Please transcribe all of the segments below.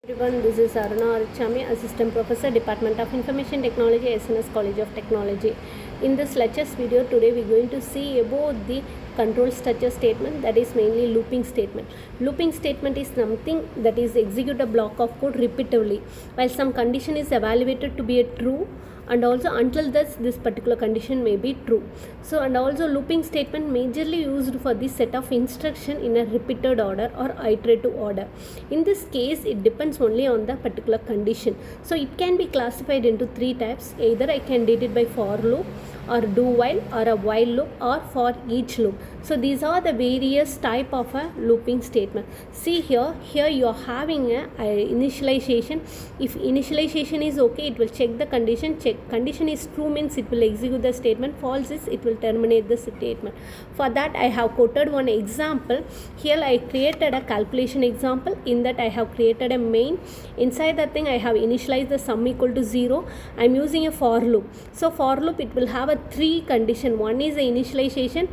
Everyone, this is Aruna, Assistant Professor, Department of Information Technology, SNS College of Technology. In this lectures video, today we are going to see about the control structure statement, that is mainly looping statement. Looping statement is something that is execute a block of code repeatedly while some condition is evaluated to be a true, and also until this particular condition may be true. So, and also looping statement majorly used for this set of instruction in a repeated order or iterative order. In this case, it depends only on the particular condition. So it can be classified into three types. Either I can did it by for loop, or do while, or a while loop, or for each loop. So these are the various type of a looping statement. See here you are having a initialization. If initialization is okay, it will check the condition. Check condition is true means it will execute the statement. False is it will terminate the statement. For that I have quoted one example. Here I created a calculation example. In that I have created a main. Inside that thing I have initialized the sum equal to 0. I am using a for loop. So for loop it will have a three condition. One is the initialization,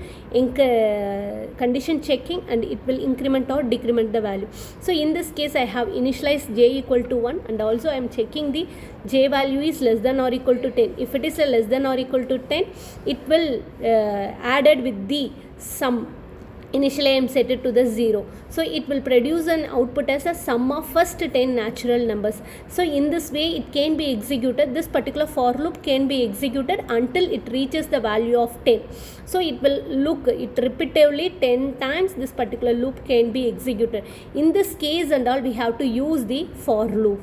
condition checking, and it will increment or decrement the value. So in this case I have initialized j equal to 1, and also I am checking the j value is less than or equal to 10. If it is a less than or equal to 10, it will added with the sum. Initially I am set it to the 0. So it will produce an output as a sum of first 10 natural numbers. So in this way it can be executed. This particular for loop can be executed until it reaches the value of 10. So it will look it repeatedly 10 times. This particular loop can be executed. In this case and all we have to use the for loop.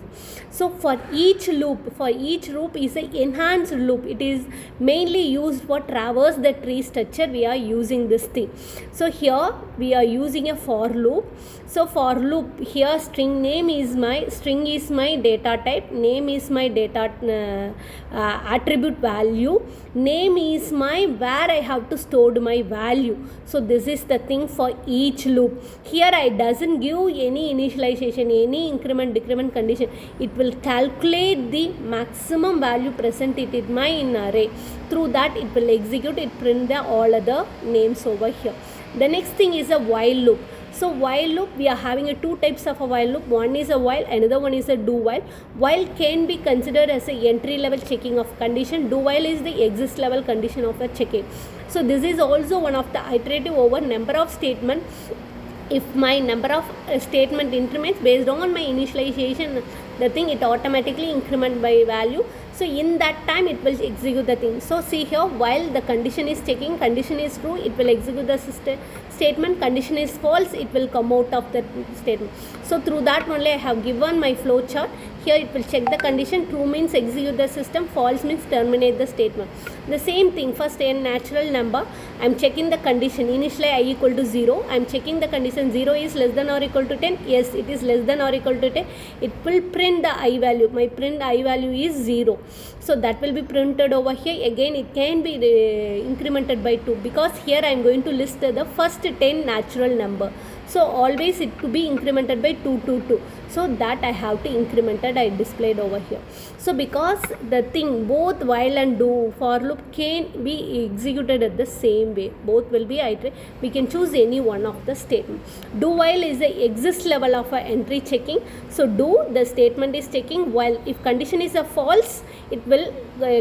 So for each loop is an enhanced loop. It is mainly used for traverse the tree structure. We are using this thing. So here we are using a for loop. So for loop here string is my data type, name is my data attribute value, name is my where I have to store my value. So this is the thing for each loop. Here I doesn't give any initialization, any increment decrement condition. It will calculate the maximum value present it in my array. Through that it will execute, it print the all other names over here. The next thing is a while loop. So while loop, we are having two types of a while loop. One is a while, another one is a do while. While can be considered as a entry level checking of condition. Do while is the exist level condition of a checking. So this is also one of the iterative over number of statement. If my number of statement increments based on my initialization, the thing it automatically increment by value. So in that time it will execute the thing. So see here, while the condition is checking, condition is true, it will execute the statement. Condition is false, it will come out of the statement. So through that only I have given my flow chart. Here it will check the condition. True means execute the system, false means terminate the statement. The same thing, first a natural number, I am checking the condition. Initially I equal to 0. I am checking the condition. 0 is less than or equal to 10. Yes, it is less than or equal to 10. It will print the I value. My print I value is 0. So that will be printed over here. Again it can be incremented by 2, because here I am going to list the first 10 natural number. So always it to be incremented by 2. So that I have to increment it, I displayed over here. So because the thing both while and do for loop can be executed at the same way, both will be iterative. We can choose any one of the statement. Do while is the exist level of a entry checking. So do the statement is checking, while if condition is a false, it will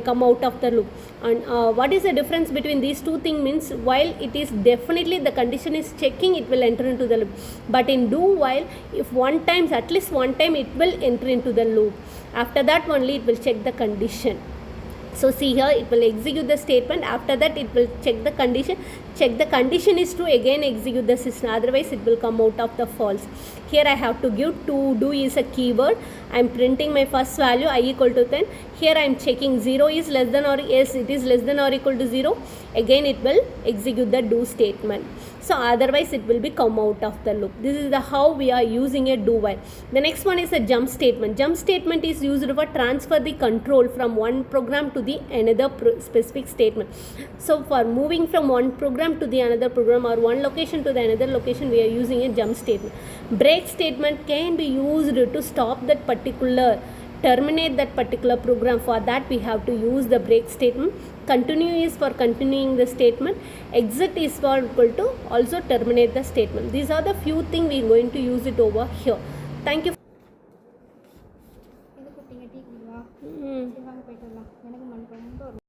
come out of the loop. And what is the difference between these two things means, while it is definitely the condition is checking, it will enter into the loop. But in do while, if at least one time it will enter into the loop. After that only it will check the condition. So see here it will execute the statement. After that it will check the condition. Check the condition is true, again execute the system. Otherwise it will come out of the false. Here I have to give to do is a keyword. I am printing my first value I equal to 10. Here I am checking 0 is less than or yes it is less than or equal to 0. Again it will execute the do statement. So otherwise it will be come out of the loop. This is the how we are using a do while. The next one is a jump statement. Jump statement is used for transfer the control from one program to the another specific statement. So for moving from one program to the another program, or one location to the another location, we are using a jump statement. Break statement can be used to stop that particular, terminate that particular program. For that we have to use the break statement. Continue is for continuing the statement. Exit is for equal to also terminate the statement. These are the few things we are going to use it over here. Thank you. நீங்கள் tea குடிக்கலாம் ம் சரி வாங்க போயிட்டு